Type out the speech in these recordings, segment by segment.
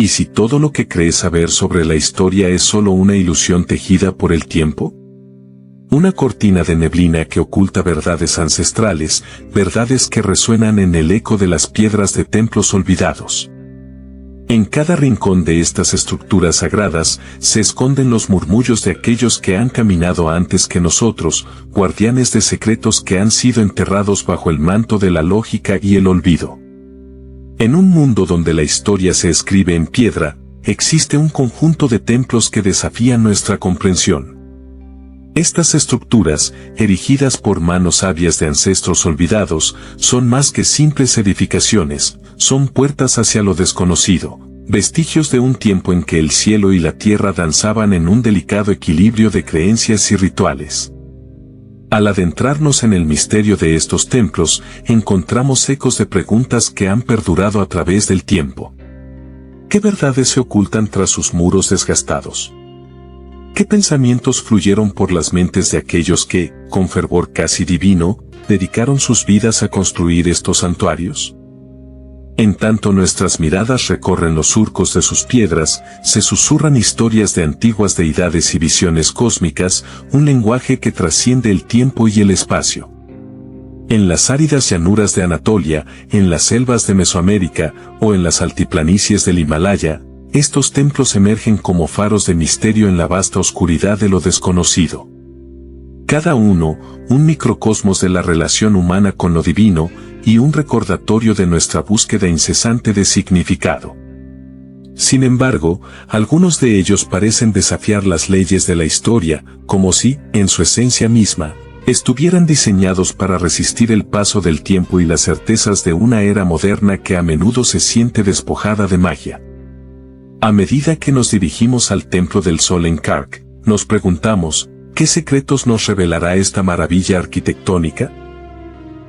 ¿Y si todo lo que crees saber sobre la historia es solo una ilusión tejida por el tiempo? Una cortina de neblina que oculta verdades ancestrales, verdades que resuenan en el eco de las piedras de templos olvidados. En cada rincón de estas estructuras sagradas se esconden los murmullos de aquellos que han caminado antes que nosotros, guardianes de secretos que han sido enterrados bajo el manto de la lógica y el olvido. En un mundo donde la historia se escribe en piedra, existe un conjunto de templos que desafían nuestra comprensión. Estas estructuras, erigidas por manos sabias de ancestros olvidados, son más que simples edificaciones, son puertas hacia lo desconocido, vestigios de un tiempo en que el cielo y la tierra danzaban en un delicado equilibrio de creencias y rituales. Al adentrarnos en el misterio de estos templos, encontramos ecos de preguntas que han perdurado a través del tiempo. ¿Qué verdades se ocultan tras sus muros desgastados? ¿Qué pensamientos fluyeron por las mentes de aquellos que, con fervor casi divino, dedicaron sus vidas a construir estos santuarios? En tanto nuestras miradas recorren los surcos de sus piedras, se susurran historias de antiguas deidades y visiones cósmicas, un lenguaje que trasciende el tiempo y el espacio. En las áridas llanuras de Anatolia, en las selvas de Mesoamérica, o en las altiplanicies del Himalaya, estos templos emergen como faros de misterio en la vasta oscuridad de lo desconocido. Cada uno, un microcosmos de la relación humana con lo divino, y un recordatorio de nuestra búsqueda incesante de significado. Sin embargo, algunos de ellos parecen desafiar las leyes de la historia, como si, en su esencia misma, estuvieran diseñados para resistir el paso del tiempo y las certezas de una era moderna que a menudo se siente despojada de magia. A medida que nos dirigimos al Templo del Sol en Kark, nos preguntamos, ¿qué secretos nos revelará esta maravilla arquitectónica?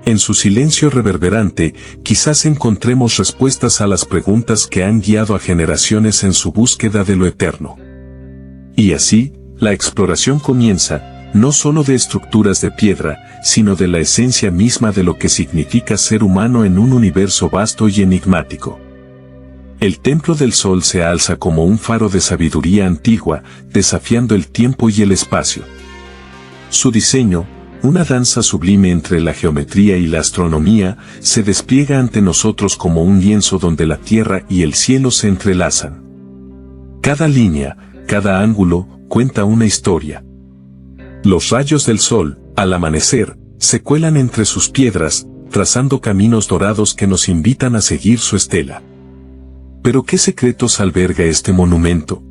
En su silencio reverberante, quizás encontremos respuestas a las preguntas que han guiado a generaciones en su búsqueda de lo eterno. Y así, la exploración comienza, no solo de estructuras de piedra, sino de la esencia misma de lo que significa ser humano en un universo vasto y enigmático. El Templo del Sol se alza como un faro de sabiduría antigua, desafiando el tiempo y el espacio. Su diseño, una danza sublime entre la geometría y la astronomía, se despliega ante nosotros como un lienzo donde la tierra y el cielo se entrelazan. Cada línea, cada ángulo, cuenta una historia. Los rayos del sol, al amanecer, se cuelan entre sus piedras, trazando caminos dorados que nos invitan a seguir su estela. ¿Pero qué secretos alberga este monumento?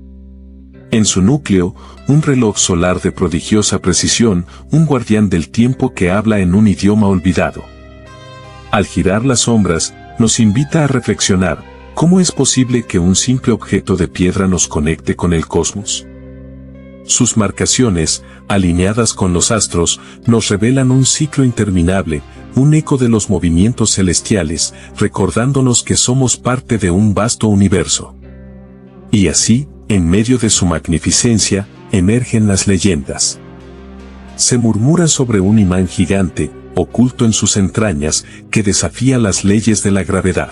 En su núcleo, un reloj solar de prodigiosa precisión, un guardián del tiempo que habla en un idioma olvidado. Al girar las sombras, nos invita a reflexionar, ¿cómo es posible que un simple objeto de piedra nos conecte con el cosmos? Sus marcaciones, alineadas con los astros, nos revelan un ciclo interminable, un eco de los movimientos celestiales, recordándonos que somos parte de un vasto universo. Y así, en medio de su magnificencia, emergen las leyendas. Se murmura sobre un imán gigante, oculto en sus entrañas, que desafía las leyes de la gravedad.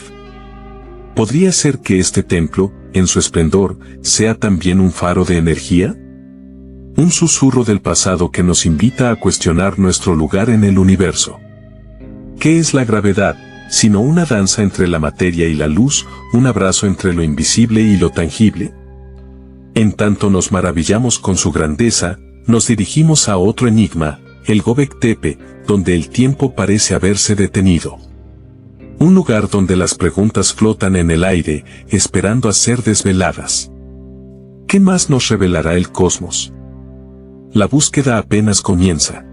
¿Podría ser que este templo, en su esplendor, sea también un faro de energía? Un susurro del pasado que nos invita a cuestionar nuestro lugar en el universo. ¿Qué es la gravedad, sino una danza entre la materia y la luz, un abrazo entre lo invisible y lo tangible? En tanto nos maravillamos con su grandeza, nos dirigimos a otro enigma, el Göbekli Tepe, donde el tiempo parece haberse detenido. Un lugar donde las preguntas flotan en el aire, esperando a ser desveladas. ¿Qué más nos revelará el cosmos? La búsqueda apenas comienza.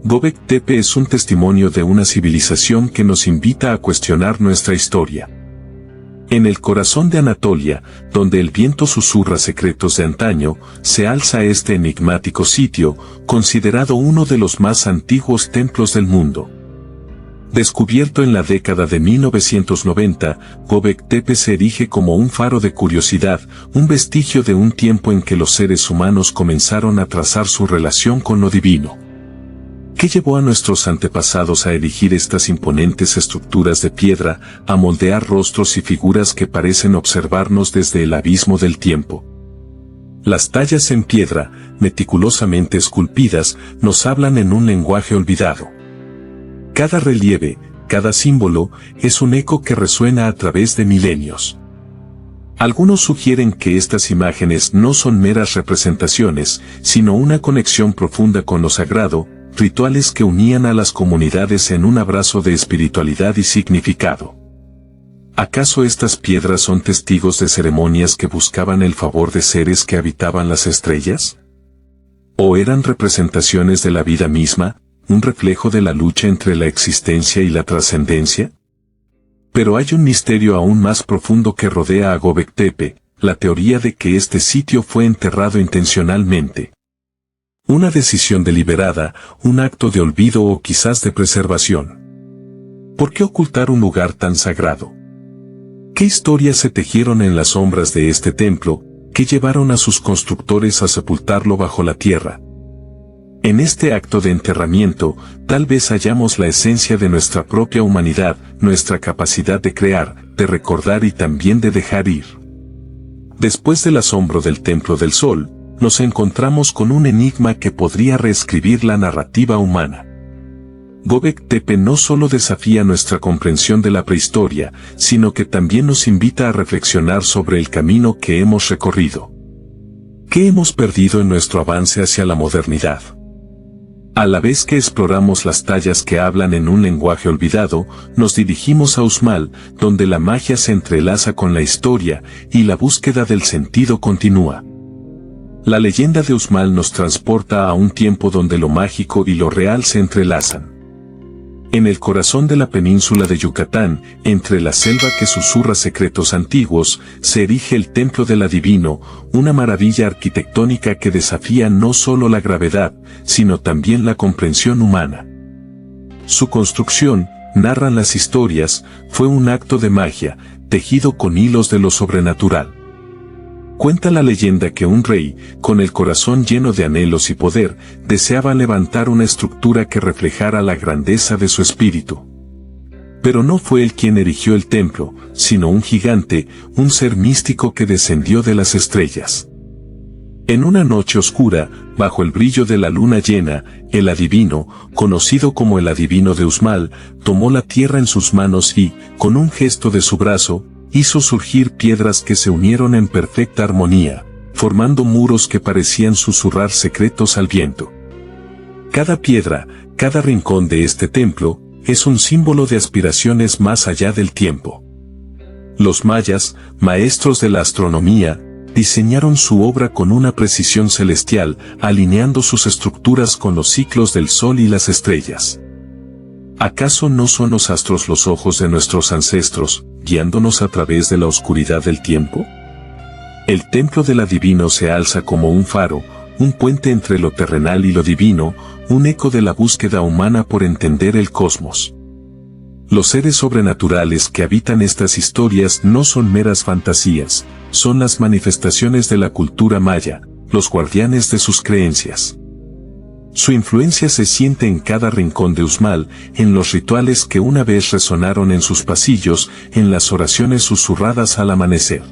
Göbekli Tepe es un testimonio de una civilización que nos invita a cuestionar nuestra historia. En el corazón de Anatolia, donde el viento susurra secretos de antaño, se alza este enigmático sitio, considerado uno de los más antiguos templos del mundo. Descubierto en la década de 1990, Göbekli Tepe se erige como un faro de curiosidad, un vestigio de un tiempo en que los seres humanos comenzaron a trazar su relación con lo divino. ¿Qué llevó a nuestros antepasados a erigir estas imponentes estructuras de piedra, a moldear rostros y figuras que parecen observarnos desde el abismo del tiempo? Las tallas en piedra, meticulosamente esculpidas, nos hablan en un lenguaje olvidado. Cada relieve, cada símbolo, es un eco que resuena a través de milenios. Algunos sugieren que estas imágenes no son meras representaciones, sino una conexión profunda con lo sagrado, rituales que unían a las comunidades en un abrazo de espiritualidad y significado. ¿Acaso estas piedras son testigos de ceremonias que buscaban el favor de seres que habitaban las estrellas? ¿O eran representaciones de la vida misma, un reflejo de la lucha entre la existencia y la trascendencia? Pero hay un misterio aún más profundo que rodea a Göbekli Tepe, la teoría de que este sitio fue enterrado intencionalmente. Una decisión deliberada, un acto de olvido o quizás de preservación. ¿Por qué ocultar un lugar tan sagrado? ¿Qué historias se tejieron en las sombras de este templo, que llevaron a sus constructores a sepultarlo bajo la tierra? En este acto de enterramiento, tal vez hallamos la esencia de nuestra propia humanidad, nuestra capacidad de crear, de recordar y también de dejar ir. Después del asombro del Templo del Sol, nos encontramos con un enigma que podría reescribir la narrativa humana. Göbekli Tepe no solo desafía nuestra comprensión de la prehistoria, sino que también nos invita a reflexionar sobre el camino que hemos recorrido. ¿Qué hemos perdido en nuestro avance hacia la modernidad? A la vez que exploramos las tallas que hablan en un lenguaje olvidado, nos dirigimos a Uxmal, donde la magia se entrelaza con la historia y la búsqueda del sentido continúa. La leyenda de Uxmal nos transporta a un tiempo donde lo mágico y lo real se entrelazan. En el corazón de la península de Yucatán, entre la selva que susurra secretos antiguos, se erige el Templo del Adivino, una maravilla arquitectónica que desafía no solo la gravedad, sino también la comprensión humana. Su construcción, narran las historias, fue un acto de magia, tejido con hilos de lo sobrenatural. Cuenta la leyenda que un rey, con el corazón lleno de anhelos y poder, deseaba levantar una estructura que reflejara la grandeza de su espíritu. Pero no fue él quien erigió el templo, sino un gigante, un ser místico que descendió de las estrellas. En una noche oscura, bajo el brillo de la luna llena, el adivino, conocido como el adivino de Uxmal, tomó la tierra en sus manos y, con un gesto de su brazo, hizo surgir piedras que se unieron en perfecta armonía, formando muros que parecían susurrar secretos al viento. Cada piedra, cada rincón de este templo, es un símbolo de aspiraciones más allá del tiempo. Los mayas, maestros de la astronomía, diseñaron su obra con una precisión celestial, alineando sus estructuras con los ciclos del sol y las estrellas. ¿Acaso no son los astros los ojos de nuestros ancestros, guiándonos a través de la oscuridad del tiempo? El templo del adivino se alza como un faro, un puente entre lo terrenal y lo divino, un eco de la búsqueda humana por entender el cosmos. Los seres sobrenaturales que habitan estas historias no son meras fantasías, son las manifestaciones de la cultura maya, los guardianes de sus creencias. Su influencia se siente en cada rincón de Uxmal, en los rituales que una vez resonaron en sus pasillos, en las oraciones susurradas al amanecer.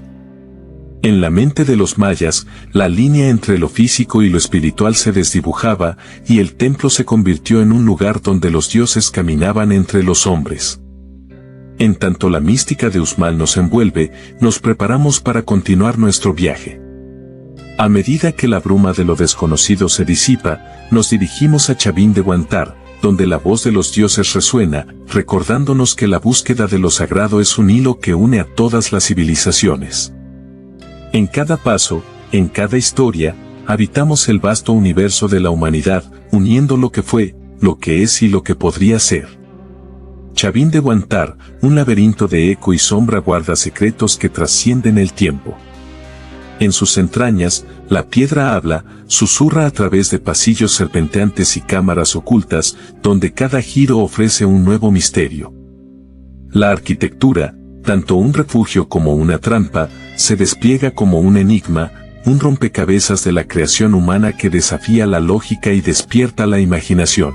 En la mente de los mayas, la línea entre lo físico y lo espiritual se desdibujaba, y el templo se convirtió en un lugar donde los dioses caminaban entre los hombres. En tanto la mística de Uxmal nos envuelve, nos preparamos para continuar nuestro viaje. A medida que la bruma de lo desconocido se disipa, nos dirigimos a Chavín de Huántar, donde la voz de los dioses resuena, recordándonos que la búsqueda de lo sagrado es un hilo que une a todas las civilizaciones. En cada paso, en cada historia, habitamos el vasto universo de la humanidad, uniendo lo que fue, lo que es y lo que podría ser. Chavín de Huántar, un laberinto de eco y sombra guarda secretos que trascienden el tiempo. En sus entrañas, la piedra habla, susurra a través de pasillos serpenteantes y cámaras ocultas, donde cada giro ofrece un nuevo misterio. La arquitectura, tanto un refugio como una trampa, se despliega como un enigma, un rompecabezas de la creación humana que desafía la lógica y despierta la imaginación.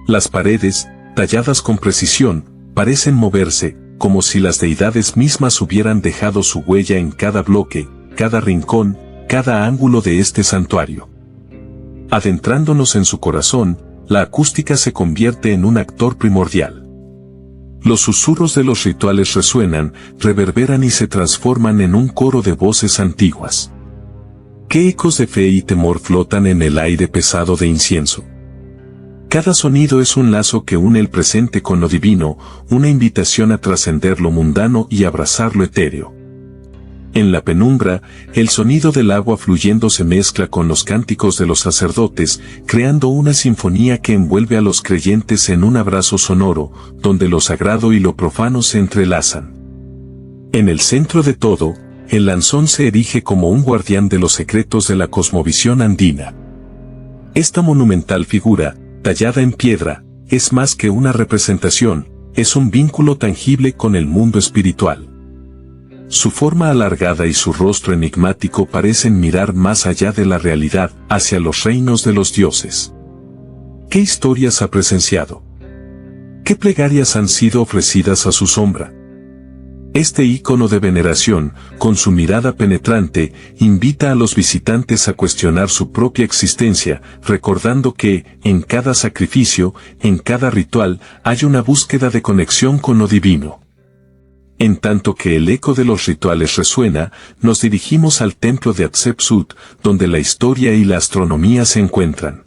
Las paredes, talladas con precisión, parecen moverse, como si las deidades mismas hubieran dejado su huella en cada bloque, cada rincón, cada ángulo de este santuario. Adentrándonos en su corazón, la acústica se convierte en un actor primordial. Los susurros de los rituales resuenan, reverberan y se transforman en un coro de voces antiguas. ¿Qué ecos de fe y temor flotan en el aire pesado de incienso? Cada sonido es un lazo que une el presente con lo divino, una invitación a trascender lo mundano y abrazar lo etéreo. En la penumbra, el sonido del agua fluyendo se mezcla con los cánticos de los sacerdotes, creando una sinfonía que envuelve a los creyentes en un abrazo sonoro, donde lo sagrado y lo profano se entrelazan. En el centro de todo, el lanzón se erige como un guardián de los secretos de la cosmovisión andina. Esta monumental figura, tallada en piedra, es más que una representación, es un vínculo tangible con el mundo espiritual. Su forma alargada y su rostro enigmático parecen mirar más allá de la realidad, hacia los reinos de los dioses. ¿Qué historias ha presenciado? ¿Qué plegarias han sido ofrecidas a su sombra? Este ícono de veneración, con su mirada penetrante, invita a los visitantes a cuestionar su propia existencia, recordando que, en cada sacrificio, en cada ritual, hay una búsqueda de conexión con lo divino. En tanto que el eco de los rituales resuena, nos dirigimos al templo de Hatshepsut, donde la historia y la astronomía se encuentran.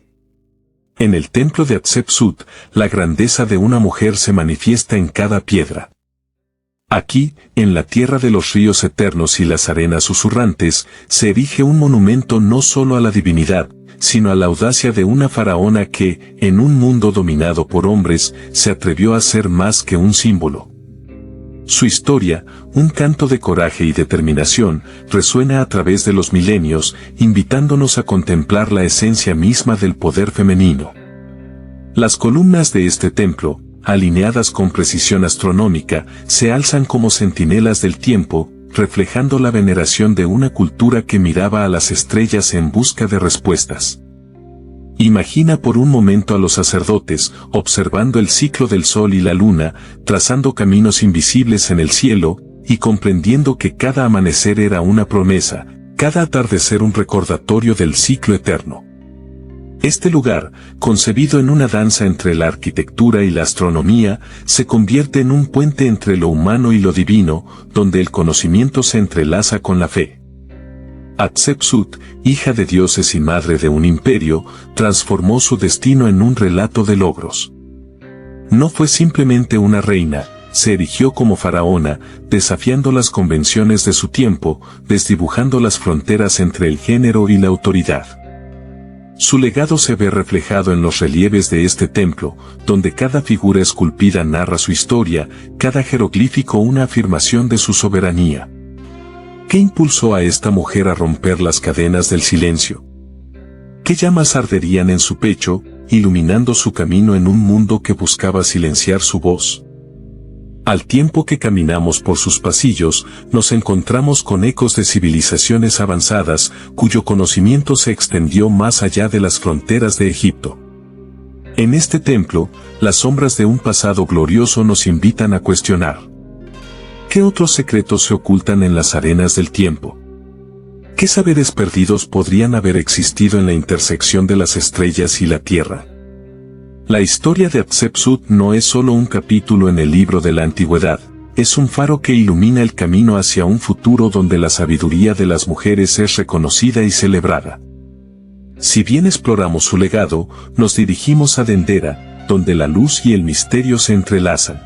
En el templo de Hatshepsut, la grandeza de una mujer se manifiesta en cada piedra. Aquí, en la tierra de los ríos eternos y las arenas susurrantes, se erige un monumento no solo a la divinidad, sino a la audacia de una faraona que, en un mundo dominado por hombres, se atrevió a ser más que un símbolo. Su historia, un canto de coraje y determinación, resuena a través de los milenios, invitándonos a contemplar la esencia misma del poder femenino. Las columnas de este templo, alineadas con precisión astronómica, se alzan como centinelas del tiempo, reflejando la veneración de una cultura que miraba a las estrellas en busca de respuestas. Imagina por un momento a los sacerdotes, observando el ciclo del sol y la luna, trazando caminos invisibles en el cielo, y comprendiendo que cada amanecer era una promesa, cada atardecer un recordatorio del ciclo eterno. Este lugar, concebido en una danza entre la arquitectura y la astronomía, se convierte en un puente entre lo humano y lo divino, donde el conocimiento se entrelaza con la fe. Hatshepsut, hija de dioses y madre de un imperio, transformó su destino en un relato de logros. No fue simplemente una reina, se erigió como faraona, desafiando las convenciones de su tiempo, desdibujando las fronteras entre el género y la autoridad. Su legado se ve reflejado en los relieves de este templo, donde cada figura esculpida narra su historia, cada jeroglífico una afirmación de su soberanía. ¿Qué impulsó a esta mujer a romper las cadenas del silencio? ¿Qué llamas arderían en su pecho, iluminando su camino en un mundo que buscaba silenciar su voz? Al tiempo que caminamos por sus pasillos, nos encontramos con ecos de civilizaciones avanzadas, cuyo conocimiento se extendió más allá de las fronteras de Egipto. En este templo, las sombras de un pasado glorioso nos invitan a cuestionar. ¿Qué otros secretos se ocultan en las arenas del tiempo? ¿Qué saberes perdidos podrían haber existido en la intersección de las estrellas y la tierra? La historia de Hatshepsut no es solo un capítulo en el libro de la antigüedad, es un faro que ilumina el camino hacia un futuro donde la sabiduría de las mujeres es reconocida y celebrada. Si bien exploramos su legado, nos dirigimos a Dendera, donde la luz y el misterio se entrelazan.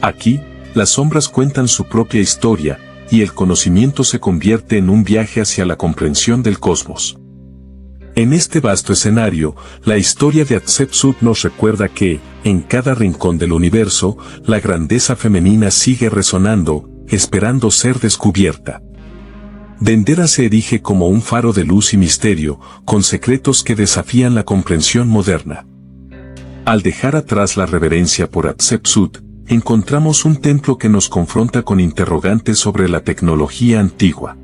Aquí, las sombras cuentan su propia historia, y el conocimiento se convierte en un viaje hacia la comprensión del cosmos. En este vasto escenario, la historia de Hatshepsut nos recuerda que, en cada rincón del universo, la grandeza femenina sigue resonando, esperando ser descubierta. Dendera se erige como un faro de luz y misterio, con secretos que desafían la comprensión moderna. Al dejar atrás la reverencia por Hatshepsut, encontramos un templo que nos confronta con interrogantes sobre la tecnología antigua.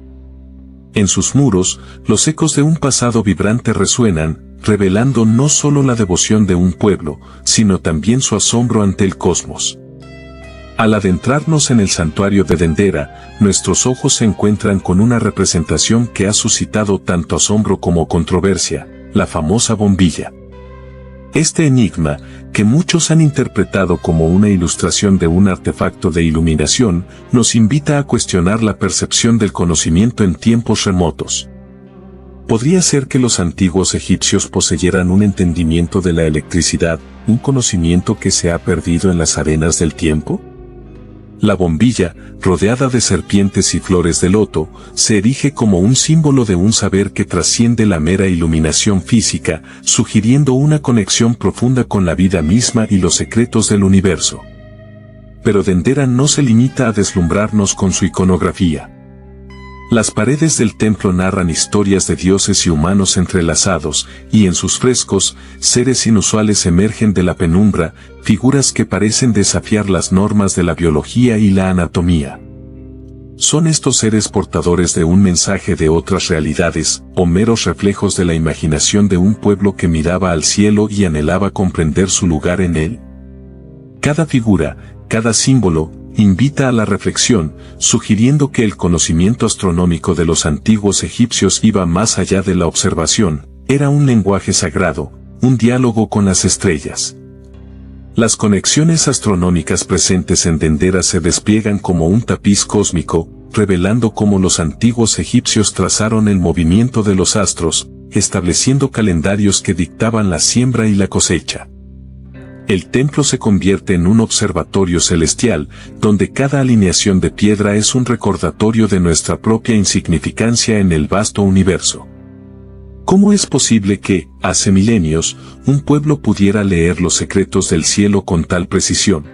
En sus muros, los ecos de un pasado vibrante resuenan, revelando no solo la devoción de un pueblo, sino también su asombro ante el cosmos. Al adentrarnos en el santuario de Dendera, nuestros ojos se encuentran con una representación que ha suscitado tanto asombro como controversia, la famosa bombilla. Este enigma, que muchos han interpretado como una ilustración de un artefacto de iluminación, nos invita a cuestionar la percepción del conocimiento en tiempos remotos. ¿Podría ser que los antiguos egipcios poseyeran un entendimiento de la electricidad, un conocimiento que se ha perdido en las arenas del tiempo? La bombilla, rodeada de serpientes y flores de loto, se erige como un símbolo de un saber que trasciende la mera iluminación física, sugiriendo una conexión profunda con la vida misma y los secretos del universo. Pero Dendera no se limita a deslumbrarnos con su iconografía. Las paredes del templo narran historias de dioses y humanos entrelazados, y en sus frescos, seres inusuales emergen de la penumbra, figuras que parecen desafiar las normas de la biología y la anatomía. ¿Son estos seres portadores de un mensaje de otras realidades, o meros reflejos de la imaginación de un pueblo que miraba al cielo y anhelaba comprender su lugar en él? Cada figura, cada símbolo, invita a la reflexión, sugiriendo que el conocimiento astronómico de los antiguos egipcios iba más allá de la observación, era un lenguaje sagrado, un diálogo con las estrellas. Las conexiones astronómicas presentes en Dendera se despliegan como un tapiz cósmico, revelando cómo los antiguos egipcios trazaron el movimiento de los astros, estableciendo calendarios que dictaban la siembra y la cosecha. El templo se convierte en un observatorio celestial, donde cada alineación de piedra es un recordatorio de nuestra propia insignificancia en el vasto universo. ¿Cómo es posible que, hace milenios, un pueblo pudiera leer los secretos del cielo con tal precisión?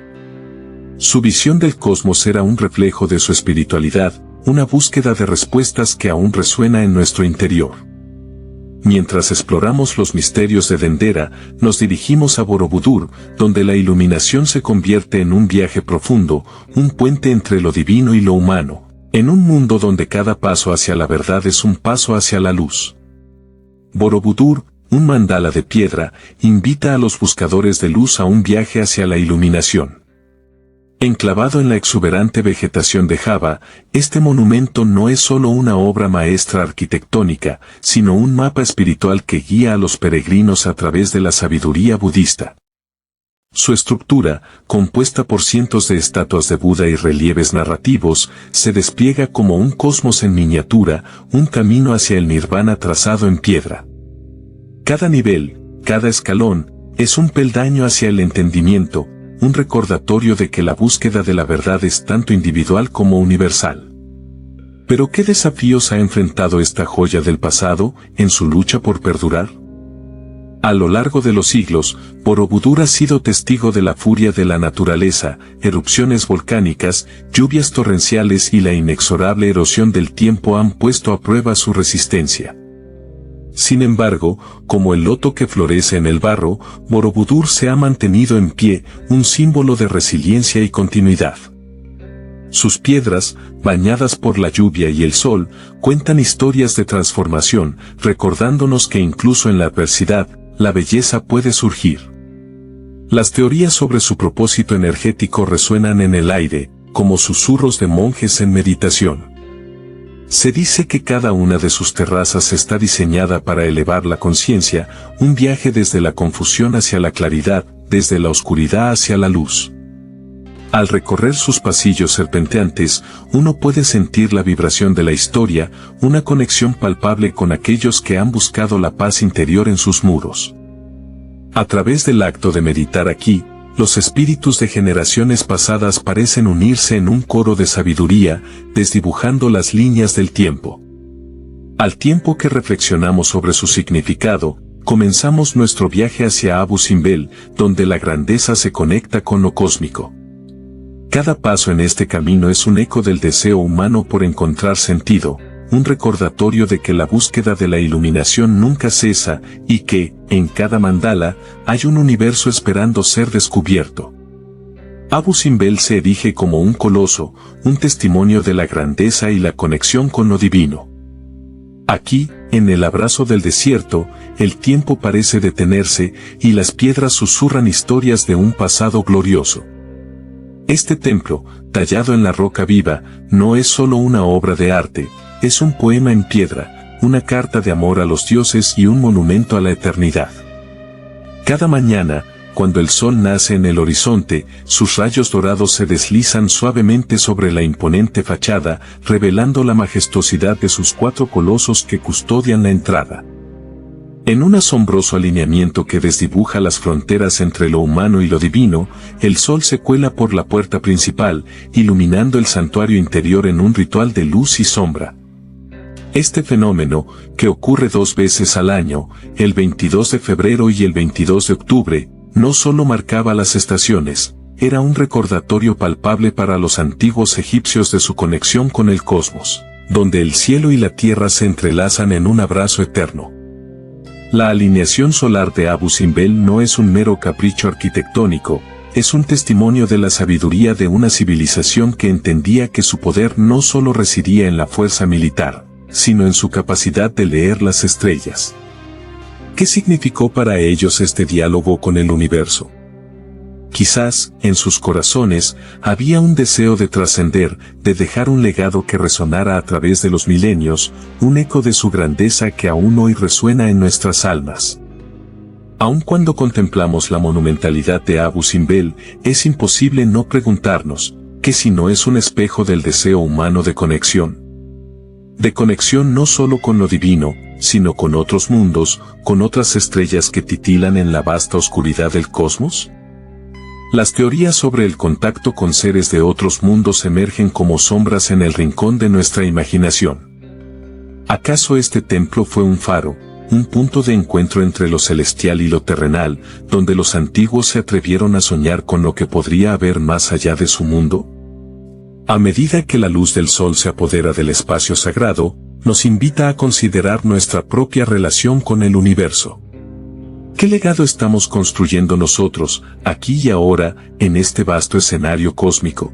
Su visión del cosmos era un reflejo de su espiritualidad, una búsqueda de respuestas que aún resuena en nuestro interior. Mientras exploramos los misterios de Dendera, nos dirigimos a Borobudur, donde la iluminación se convierte en un viaje profundo, un puente entre lo divino y lo humano, en un mundo donde cada paso hacia la verdad es un paso hacia la luz. Borobudur, un mandala de piedra, invita a los buscadores de luz a un viaje hacia la iluminación. Enclavado en la exuberante vegetación de Java, este monumento no es solo una obra maestra arquitectónica, sino un mapa espiritual que guía a los peregrinos a través de la sabiduría budista. Su estructura, compuesta por cientos de estatuas de Buda y relieves narrativos, se despliega como un cosmos en miniatura, un camino hacia el nirvana trazado en piedra. Cada nivel, cada escalón, es un peldaño hacia el entendimiento, un recordatorio de que la búsqueda de la verdad es tanto individual como universal. ¿Pero qué desafíos ha enfrentado esta joya del pasado en su lucha por perdurar? A lo largo de los siglos, Borobudur ha sido testigo de la furia de la naturaleza, erupciones volcánicas, lluvias torrenciales y la inexorable erosión del tiempo han puesto a prueba su resistencia. Sin embargo, como el loto que florece en el barro, Borobudur se ha mantenido en pie, un símbolo de resiliencia y continuidad. Sus piedras, bañadas por la lluvia y el sol, cuentan historias de transformación, recordándonos que incluso en la adversidad, la belleza puede surgir. Las teorías sobre su propósito energético resuenan en el aire, como susurros de monjes en meditación. Se dice que cada una de sus terrazas está diseñada para elevar la conciencia, un viaje desde la confusión hacia la claridad, desde la oscuridad hacia la luz. Al recorrer sus pasillos serpenteantes, uno puede sentir la vibración de la historia, una conexión palpable con aquellos que han buscado la paz interior en sus muros. A través del acto de meditar aquí, los espíritus de generaciones pasadas parecen unirse en un coro de sabiduría, desdibujando las líneas del tiempo. Al tiempo que reflexionamos sobre su significado, comenzamos nuestro viaje hacia Abu Simbel, donde la grandeza se conecta con lo cósmico. Cada paso en este camino es un eco del deseo humano por encontrar sentido, un recordatorio de que la búsqueda de la iluminación nunca cesa y que, en cada mandala, hay un universo esperando ser descubierto. Abu Simbel se erige como un coloso, un testimonio de la grandeza y la conexión con lo divino. Aquí, en el abrazo del desierto, el tiempo parece detenerse y las piedras susurran historias de un pasado glorioso. Este templo, tallado en la roca viva, no es solo una obra de arte, es un poema en piedra, una carta de amor a los dioses y un monumento a la eternidad. Cada mañana, cuando el sol nace en el horizonte, sus rayos dorados se deslizan suavemente sobre la imponente fachada, revelando la majestuosidad de sus 4 colosos que custodian la entrada. En un asombroso alineamiento que desdibuja las fronteras entre lo humano y lo divino, el sol se cuela por la puerta principal, iluminando el santuario interior en un ritual de luz y sombra. Este fenómeno, que ocurre 2 veces al año, el 22 de febrero y el 22 de octubre, no solo marcaba las estaciones, era un recordatorio palpable para los antiguos egipcios de su conexión con el cosmos, donde el cielo y la tierra se entrelazan en un abrazo eterno. La alineación solar de Abu Simbel no es un mero capricho arquitectónico, es un testimonio de la sabiduría de una civilización que entendía que su poder no solo residía en la fuerza militar, sino en su capacidad de leer las estrellas. ¿Qué significó para ellos este diálogo con el universo? Quizás, en sus corazones, había un deseo de trascender, de dejar un legado que resonara a través de los milenios, un eco de su grandeza que aún hoy resuena en nuestras almas. Aun cuando contemplamos la monumentalidad de Abu Simbel, es imposible no preguntarnos, ¿qué si no es un espejo del deseo humano de conexión? De conexión no solo con lo divino, sino con otros mundos, con otras estrellas que titilan en la vasta oscuridad del cosmos. Las teorías sobre el contacto con seres de otros mundos emergen como sombras en el rincón de nuestra imaginación. ¿Acaso este templo fue un faro, un punto de encuentro entre lo celestial y lo terrenal, donde los antiguos se atrevieron a soñar con lo que podría haber más allá de su mundo? A medida que la luz del sol se apodera del espacio sagrado, nos invita a considerar nuestra propia relación con el universo. ¿Qué legado estamos construyendo nosotros, aquí y ahora, en este vasto escenario cósmico?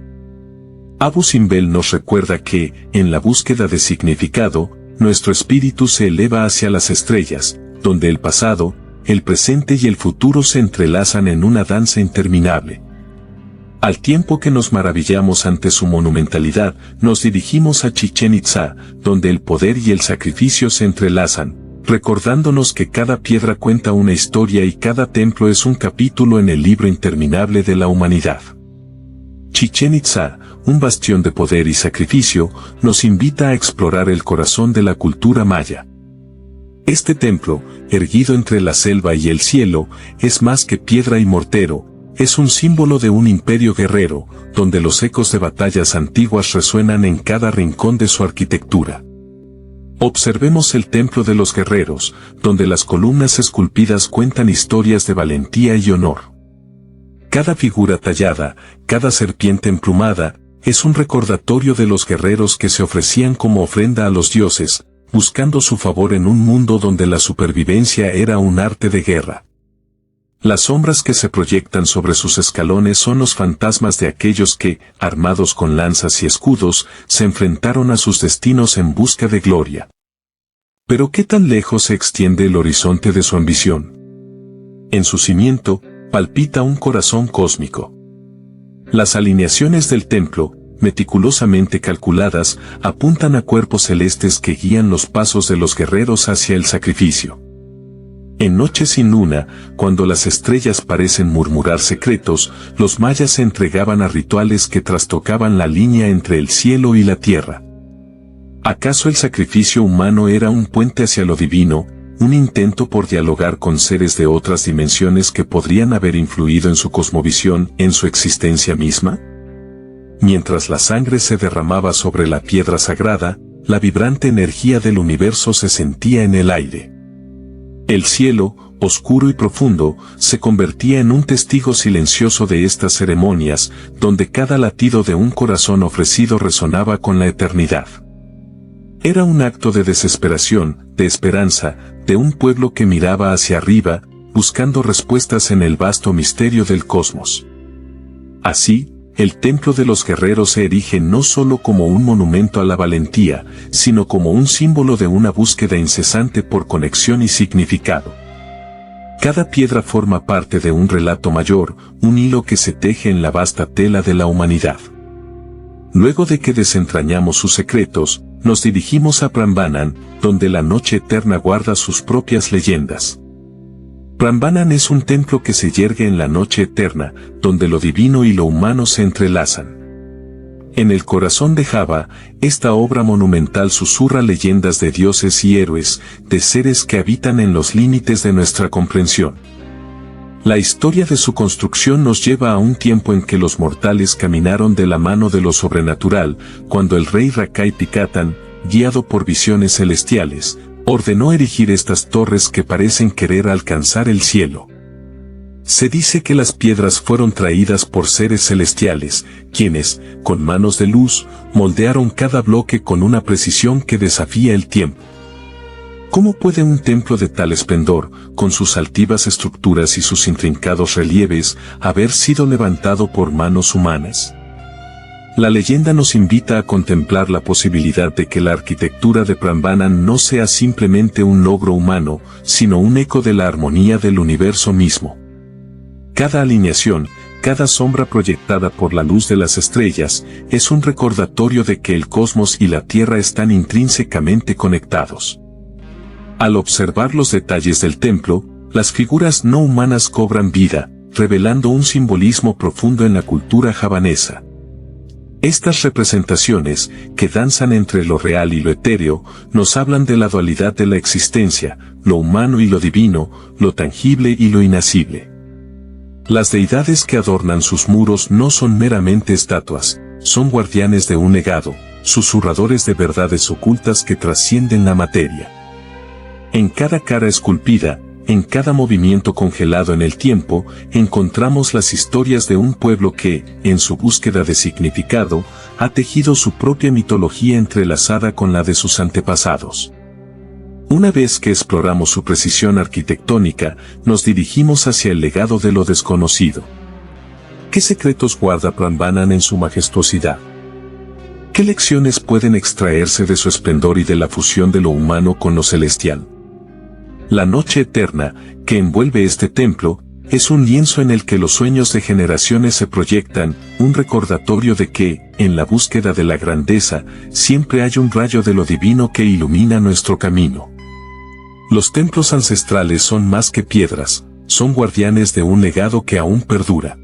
Abu Simbel nos recuerda que, en la búsqueda de significado, nuestro espíritu se eleva hacia las estrellas, donde el pasado, el presente y el futuro se entrelazan en una danza interminable. Al tiempo que nos maravillamos ante su monumentalidad, nos dirigimos a Chichén Itzá, donde el poder y el sacrificio se entrelazan, recordándonos que cada piedra cuenta una historia y cada templo es un capítulo en el libro interminable de la humanidad. Chichén Itzá, un bastión de poder y sacrificio, nos invita a explorar el corazón de la cultura maya. Este templo, erguido entre la selva y el cielo, es más que piedra y mortero, es un símbolo de un imperio guerrero, donde los ecos de batallas antiguas resuenan en cada rincón de su arquitectura. Observemos el templo de los guerreros, donde las columnas esculpidas cuentan historias de valentía y honor. Cada figura tallada, cada serpiente emplumada, es un recordatorio de los guerreros que se ofrecían como ofrenda a los dioses, buscando su favor en un mundo donde la supervivencia era un arte de guerra. Las sombras que se proyectan sobre sus escalones son los fantasmas de aquellos que, armados con lanzas y escudos, se enfrentaron a sus destinos en busca de gloria. Pero ¿qué tan lejos se extiende el horizonte de su ambición? En su cimiento, palpita un corazón cósmico. Las alineaciones del templo, meticulosamente calculadas, apuntan a cuerpos celestes que guían los pasos de los guerreros hacia el sacrificio. En noches sin luna, cuando las estrellas parecen murmurar secretos, los mayas se entregaban a rituales que trastocaban la línea entre el cielo y la tierra. ¿Acaso el sacrificio humano era un puente hacia lo divino, un intento por dialogar con seres de otras dimensiones que podrían haber influido en su cosmovisión, en su existencia misma? Mientras la sangre se derramaba sobre la piedra sagrada, la vibrante energía del universo se sentía en el aire. El cielo, oscuro y profundo, se convertía en un testigo silencioso de estas ceremonias, donde cada latido de un corazón ofrecido resonaba con la eternidad. Era un acto de desesperación, de esperanza, de un pueblo que miraba hacia arriba, buscando respuestas en el vasto misterio del cosmos. Así, el Templo de los Guerreros se erige no solo como un monumento a la valentía, sino como un símbolo de una búsqueda incesante por conexión y significado. Cada piedra forma parte de un relato mayor, un hilo que se teje en la vasta tela de la humanidad. Luego de que desentrañamos sus secretos, nos dirigimos a Prambanan, donde la noche eterna guarda sus propias leyendas. Prambanan es un templo que se yergue en la noche eterna, donde lo divino y lo humano se entrelazan. En el corazón de Java, esta obra monumental susurra leyendas de dioses y héroes, de seres que habitan en los límites de nuestra comprensión. La historia de su construcción nos lleva a un tiempo en que los mortales caminaron de la mano de lo sobrenatural, cuando el rey Rakai Pikatan, guiado por visiones celestiales, ordenó erigir estas torres que parecen querer alcanzar el cielo. Se dice que las piedras fueron traídas por seres celestiales, quienes, con manos de luz, moldearon cada bloque con una precisión que desafía el tiempo. ¿Cómo puede un templo de tal esplendor, con sus altivas estructuras y sus intrincados relieves, haber sido levantado por manos humanas? La leyenda nos invita a contemplar la posibilidad de que la arquitectura de Prambanan no sea simplemente un logro humano, sino un eco de la armonía del universo mismo. Cada alineación, cada sombra proyectada por la luz de las estrellas, es un recordatorio de que el cosmos y la Tierra están intrínsecamente conectados. Al observar los detalles del templo, las figuras no humanas cobran vida, revelando un simbolismo profundo en la cultura javanesa. Estas representaciones, que danzan entre lo real y lo etéreo, nos hablan de la dualidad de la existencia, lo humano y lo divino, lo tangible y lo inacible. Las deidades que adornan sus muros no son meramente estatuas, son guardianes de un legado, susurradores de verdades ocultas que trascienden la materia. En cada cara esculpida, en cada movimiento congelado en el tiempo, encontramos las historias de un pueblo que, en su búsqueda de significado, ha tejido su propia mitología entrelazada con la de sus antepasados. Una vez que exploramos su precisión arquitectónica, nos dirigimos hacia el legado de lo desconocido. ¿Qué secretos guarda Prambanan en su majestuosidad? ¿Qué lecciones pueden extraerse de su esplendor y de la fusión de lo humano con lo celestial? La noche eterna, que envuelve este templo, es un lienzo en el que los sueños de generaciones se proyectan, un recordatorio de que, en la búsqueda de la grandeza, siempre hay un rayo de lo divino que ilumina nuestro camino. Los templos ancestrales son más que piedras, son guardianes de un legado que aún perdura.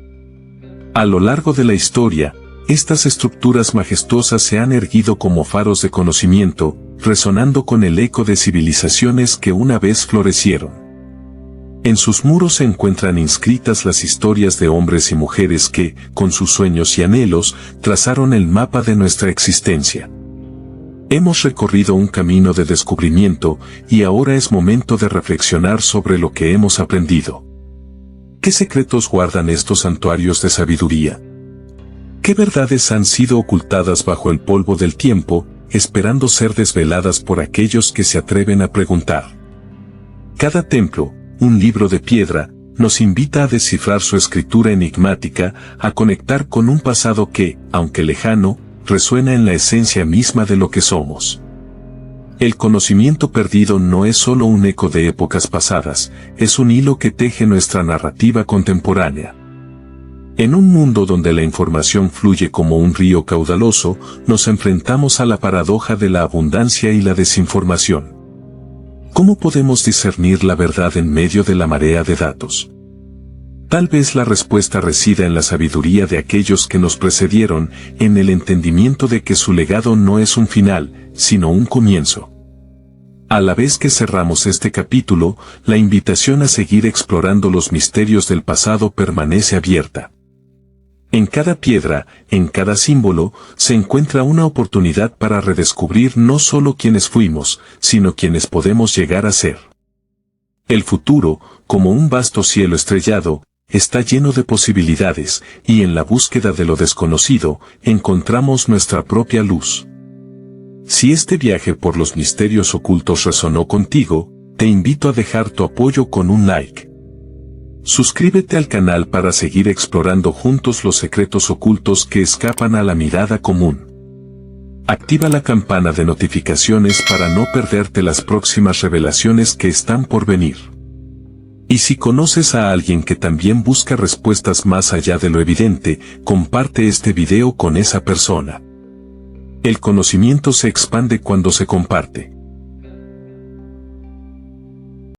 A lo largo de la historia, estas estructuras majestuosas se han erguido como faros de conocimiento, resonando con el eco de civilizaciones que una vez florecieron. En sus muros se encuentran inscritas las historias de hombres y mujeres que, con sus sueños y anhelos, trazaron el mapa de nuestra existencia. Hemos recorrido un camino de descubrimiento y ahora es momento de reflexionar sobre lo que hemos aprendido. ¿Qué secretos guardan estos santuarios de sabiduría? ¿Qué verdades han sido ocultadas bajo el polvo del tiempo, esperando ser desveladas por aquellos que se atreven a preguntar? Cada templo, un libro de piedra, nos invita a descifrar su escritura enigmática, a conectar con un pasado que, aunque lejano, resuena en la esencia misma de lo que somos. El conocimiento perdido no es solo un eco de épocas pasadas, es un hilo que teje nuestra narrativa contemporánea. En un mundo donde la información fluye como un río caudaloso, nos enfrentamos a la paradoja de la abundancia y la desinformación. ¿Cómo podemos discernir la verdad en medio de la marea de datos? Tal vez la respuesta resida en la sabiduría de aquellos que nos precedieron, en el entendimiento de que su legado no es un final, sino un comienzo. A la vez que cerramos este capítulo, la invitación a seguir explorando los misterios del pasado permanece abierta. En cada piedra, en cada símbolo, se encuentra una oportunidad para redescubrir no solo quiénes fuimos, sino quienes podemos llegar a ser. El futuro, como un vasto cielo estrellado, está lleno de posibilidades, y en la búsqueda de lo desconocido, encontramos nuestra propia luz. Si este viaje por los misterios ocultos resonó contigo, te invito a dejar tu apoyo con un like. Suscríbete al canal para seguir explorando juntos los secretos ocultos que escapan a la mirada común. Activa la campana de notificaciones para no perderte las próximas revelaciones que están por venir. Y si conoces a alguien que también busca respuestas más allá de lo evidente, comparte este video con esa persona. El conocimiento se expande cuando se comparte.